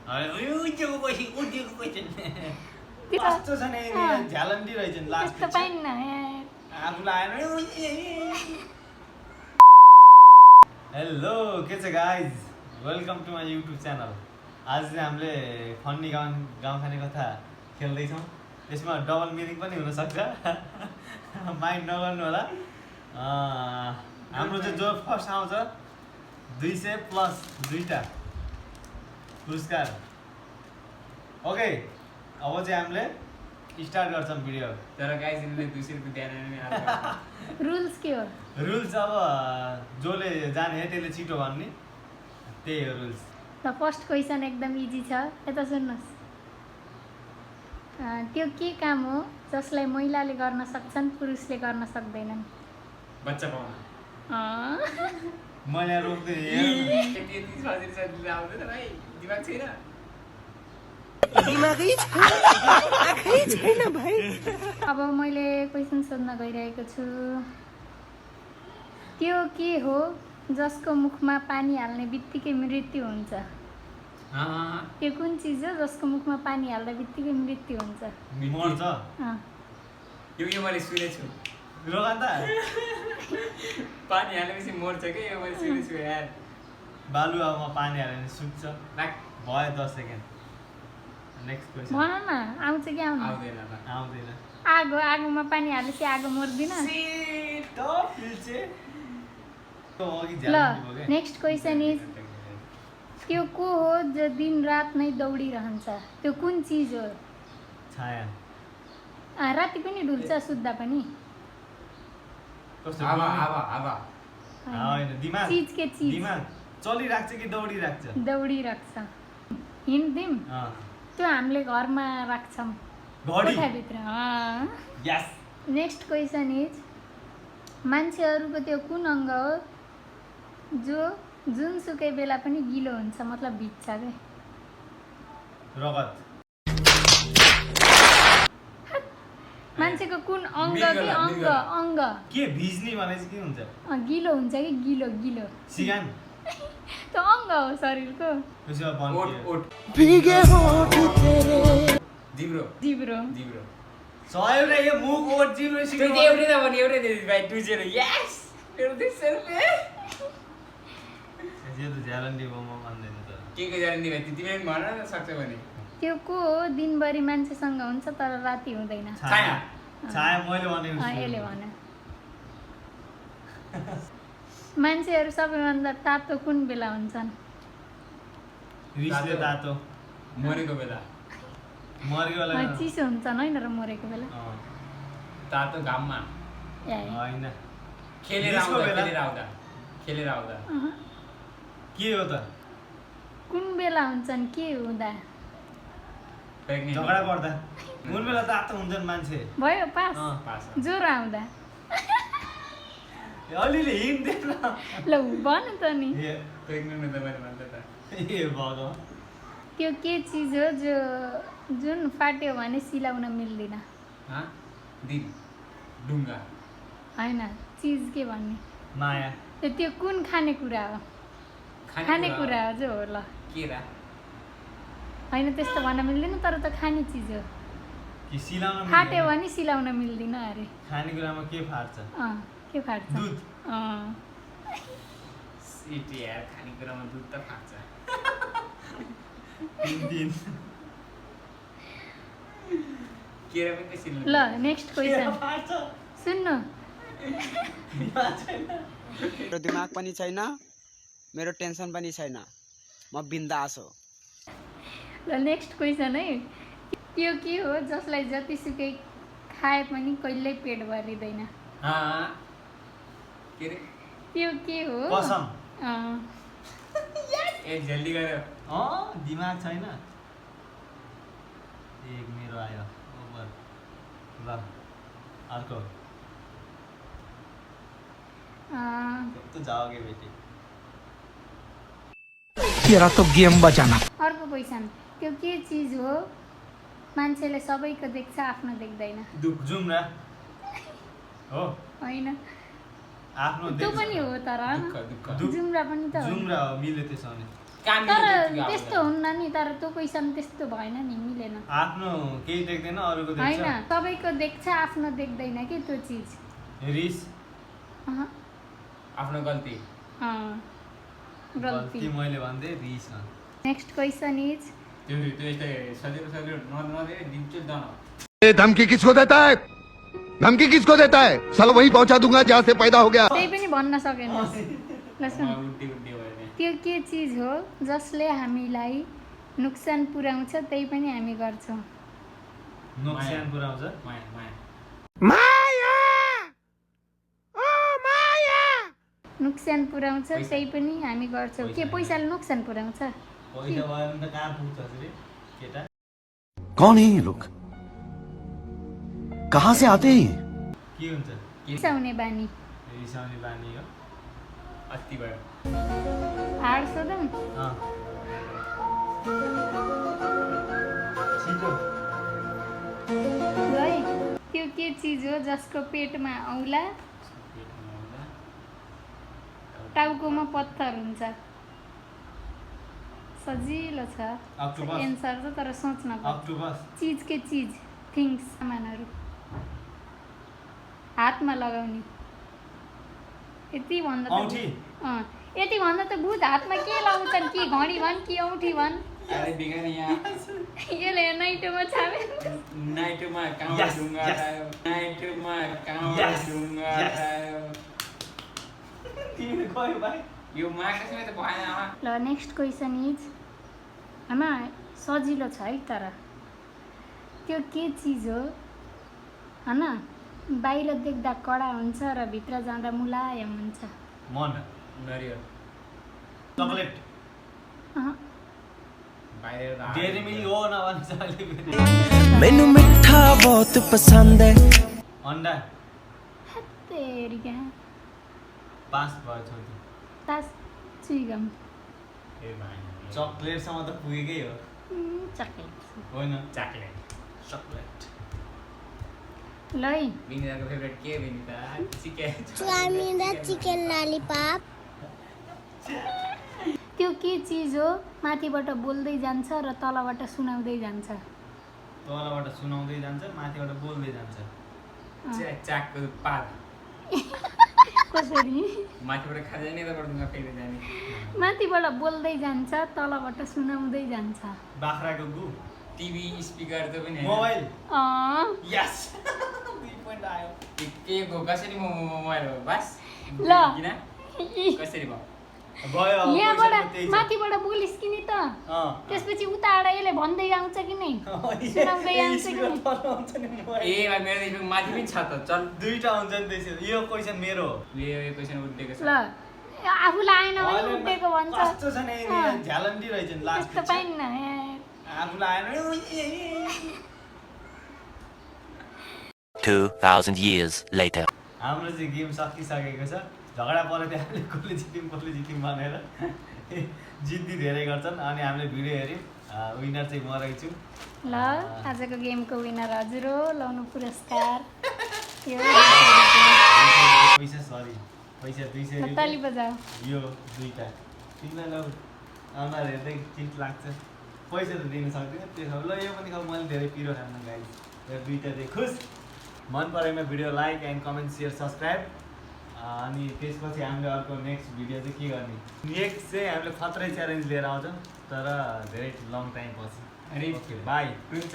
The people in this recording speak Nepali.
उठेको पैसा कस्तो छ नि झ्यालन्डी रहेछन् लास्ट त्यस्तो पाइन्न आफूलाई आएन हेलो के छ guys welcome to my YouTube channel आज चाहिँ हामीले फन्नी गाउँ खाने कथा खेल्दैछौँ यसमा डबल मिनिङ पनि हुनसक्छ माइन्ड नगर्नु होला हाम्रो चाहिँ जो फर्स्ट आउँछ 200 प्लस 2टा पुरस्कार ओके अब चाहिँ हामीले स्टार्ट गर्छौँ भिडियो तर गाइस इनले 200 रुपैयाँ दिएन नि रुल्स के हो रुल्स अब जसले जाने त्यसले छिटो भन्ने त्यही हो रुल्स ल फर्स्ट क्वेसन एकदम इजी छ यता सुन्नुहोस् त्यो के काम हो जसलाई महिलाले गर्न सक्छन् पुरुषले गर्न सक्दैनन् बच्चा पाउन मैले रोक्दै त्यति सजिलो सजिलो आउँदैन भाइ दिमाग छैन अब मैले क्वेसन सोध्न गइरहेको छु त्यो के हो जसको मुखमा पानी हाल्ने बित्तिकै मृत्यु हुन्छ त्यो कुन चिज हो जसको मुखमा पानी हाल्दा बित्तिकै मृत्यु हुन्छ मर्छ यो मैले सुनेछु रोगान त पानी हालेपछि मर्छ के यो मैले सुनेछु यार बालुवामा पानी हाल्यो भने सुक्छ भयो 10 सेकेन्ड नेक्स्ट क्वेसन भन न आउँछ कि आउँदैन आउँदैन आउँदैन आगोमा पानी हालेपछि आगो मर्दिन ल नेक्स्ट क्वेसन इज त्यो को हो जो दिन रात नै दौडिरहन्छ त्यो कुन चिज हो छाया राति पनि ढुल्छ सुत्दा पनि कस्तो हावा हैन दिमाग चिज के चिज दिमाग चलिराख्छ कि दौडिराख्छ दौडिराख्छ हिन्ट दिम त्यो हामीले घरमा राख्छौँ घडी कोठाभित्र यस नेक्स्ट क्वेसन इज मान्छेहरूको त्यो कुन अङ्ग हो जो जुनसुकै बेला पनि गिलो हुन्छ मतलब भिज्छ के रगत मान्छेको कुन अङ्ग के अङ्ग के भिज्ने भने चाहिँ के हुन्छ गिलो हुन्छ कि गिलो गिलो सिगान त्यो अङ्ग हो शरीरको त्यसो भए ओट ओट भीगे होठ तेरे जिब्रो जिब्रो जिब्रो सय रे यो मुख ओट जिब्रो त्यो सिगान एउटै त भने एउटै दे भाइ 20 यस मेरो 200 रुपैयाँ यो त झ्यालन्डी बम भन्दैन त के ग्यारेन्टी भाइ तिमीले पनि भन न सक्छ भने त्यो को हो दिनभरि मान्छेसँग हुन्छ तर राति हुँदैन छाया छाया मैले भनेको छु यसले भने मान्छेहरू सबैभन्दा तातो कुन बेला हुन्छन् रिसले तातो मरेको बेला मरेको बेला चिसो हुन्छन् होइन र मरेको बेला तातो घाममा हैन खेलेर रिसको आउँदा बेला? खेलेर आउँदा के हो त कुन बेला हुन्छन् के हुँदा प्रेग्नेन्ट झगडा पर्दा कुन बेला तातो हुन्छन् मान्छे भयो पास पास ज्वरो आउँदा अलिअलि हिँड दे न ल भन त नि प्रेग्नेन्ट हुँदा मैले भन्दा त ए भगवान त्यो के चिज हो जो जुन फाट्यो भने सिलाउन मिल्दैन दिन ढुङ्गा होइन चिज के भन्ने माया त्यो कुन खानेकुरा हो खानेकुरा हो जो हो ल केरा होइन त्यस्तो भन्न मिल्दैन तर त खाने चिज हो कि सिलाउन फाट्यो भने सिलाउन मिल्दैन अरे खानेकुरामा के फाट्छ के फाट्छ दुध सिट यार खानेकुरामा दुध त फाट्छ दिन केरा पनि सिल्नु ल नेक्स्ट क्वेसन फाट्छ सुन्नु मेरो दिमाग पनि छैन मेरो टेन्सन पनि छैन म बिन्दास हो ल नेक्स्ट क्वेसन है त्यो के हो जसलाई जतिसुकै खाए पनि कहिल्यै पेट भरिँदैन के रे त्यो के हो कसम ए जल्दी गर्यो दिमाग छैन एक मेरो आयो ओभर ल अर्को तो जाओगे बेटी तेरा तो गेम बजाना अर्को क्वेसन त्यो के चिज हो मान्छेले सबैको देख्छ आफ्नो देख्दैन जुम्रा हो होइन आफ्नो त्यो पनि हो तर दुःख जुम्रा पनि त हो जुम्रा हो मिल्यो त्यसो भने काम तर मिल्यो त्यस्तो हुन्न नि, तर त्यो क्वेसन त्यस्तो भएन नि, मिलेन। आफ्नो केही देख्दैन अरूको होइन, देख्छ सबैको देख्छ, आफ्नो देख्दैन कि त्यो चिज। रिस अहँ, आफ्नो गल्ती गल्ती। गल्ती मैले भन्दै रिस नेक्स्ट क्वेसन इज त्यो यस्तै सजिलो नदिए दिन्छु दन ये धमकी किसको देता है? धमकी किसको देता है? साला वहीं पहुंचा दूंगा जहाँ से पैदा हो गया। त्यही पनि भन्न सकेन। ल सुन, उल्टी भयो नि त्यो के चिज हो जसले हामीलाई नुक्सान पुर्याउँछ त्यही पनि हामी गर्छौँ? नोक्सान पुऱ्याउँछ माया नुक्सान पुर्याउँछ पैसा। त्यही पनि हामी गर्छौँ। के पैसा। पैसाले नोक्सान पुर्याउँछ? पैसा भयो भने त कहाँ पुग्छ रे केटा कौन है ये लोग? कहाँ से आते हैं? के हुन्छ रिसाउने बानी। रिसाउने बानी हो अस्ति भयो हाड सोधौँ? अँ। छिटो है, त्यो के चिज हो जसको पेटमा औँला टाउकोमा पत्थर हुन्छ? सजिलो छ अक्टोपस एन्सर छ, तर सोच्न पर्छ। अक्टोपस चिज के चिज, थिङ्स, सामानहरू हातमा लगाउने। यति भन्दा औँठी अँ, यति भन्दा त बुझ, हातमा के लगाउँछन्? कि घडी भन् कि औँठी भन्? अरे बिगान यहाँ यसले नाइटोमा छापे। नाइटोमा काउँ Yes, ढुङ्गा yes. खायो नाइटोमा काउँ Yes, ढुङ्गा yes. खायो तिमीले गयो भाइ यो मार्केसमा त भएन आमा ल नेक्स्ट क्वेसन इज, आमा सजिलो छ है, तर त्यो के चिज हो होइन बाहिर देख्दा कडा हुन्छ र भित्र जाँदा मुलायम हुन्छ? मन नरियल चकलेट अहँ, बाहिर त डेरी मिल्क हो नभन्छ अहिले फेरि मैनू मिठा बहुत पसंद है। अन्डा तेरी क्या पास भयो छोरी तास चुइगम ए भाइ चकलेटसम्म त पुगेकै हो चकलेट। होइन चकलेट चकलेट ल है, विनिताको फेभरेट के विनिता चिकन चाउमिन र चिकन ललिपप त्यो के चिज हो माथिबाट बोल्दै जान्छ र तलबाट सुनाउँदै जान्छ? तलबाट सुनाउँदै जान्छ माथिबाट बोल्दै जान्छ चाकको पात कसरी? माथिबाट खाँदैन यताबाट ढुङ्गा फेरि जाने माथिबाट बोल्दै जान्छ, तलबाट सुनाउँदै जान्छ। बाख्राको गु टिभी स्पिकर त पनि होइन। मोबाइल अँ, यस 2 पोइन्ट आयो के को कसरी मोबाइल हो बस ल। किन कसरी भयो भयो अब यहाँबाट पैसा त त्यही छ। माथिबाट बोलिस् कि नि त, अँ। त्यसपछि उताबाट यसले भन्दै आउँछ कि नै? सुनाउँदै आउँछ कि नै? ए भाइ मेरो त माथि पनि छ त चल दुईटा हुन्छ नि त्यसरी यो क्वेसन मेरो हो यो क्वेसन उठेको छ ल, आफूलाई आएन भने अहिले उठेको भन्छ। कस्तो छ नि अँ। झ्यालन्डी रहेछ नि लास्ट त्यस्तो पाइन्न। आफूलाई आएन 2000 years later. हाम्रो चाहिँ गेम सकिसकेको छ झगडा पऱ्यो थियो हामीले कसले जित्यौँ भनेर जित्दी धेरै गर्छन् अनि हामीले भिडियो हेऱ्यौँ विनर चाहिँ म रहेछु ल, आजको गेमको विनर हजुर हो, लाउनु पुरस्कार। यो पैसा सरी पैसा 200 ताली बजाऊ। यो दुईटा तिमीलाई ल अनुहार हेर्दै चिट लाग्छ पैसा त दिन सक्दैन त्यसो ल यो पनि खाऊ मैले धेरै पिरो खानु गाई यो दुईटा चाहिँ खुस मन परेमा video like and comment share subscribe अनि त्यसपछि हामीले अर्को नेक्स्ट भिडियो चाहिँ के गर्ने नेक्स्ट चाहिँ हामीले खत्रै च्यालेन्ज लिएर आउँछौँ तर धेरै लङ टाइम पछि अरे ओके बाई हुन्छ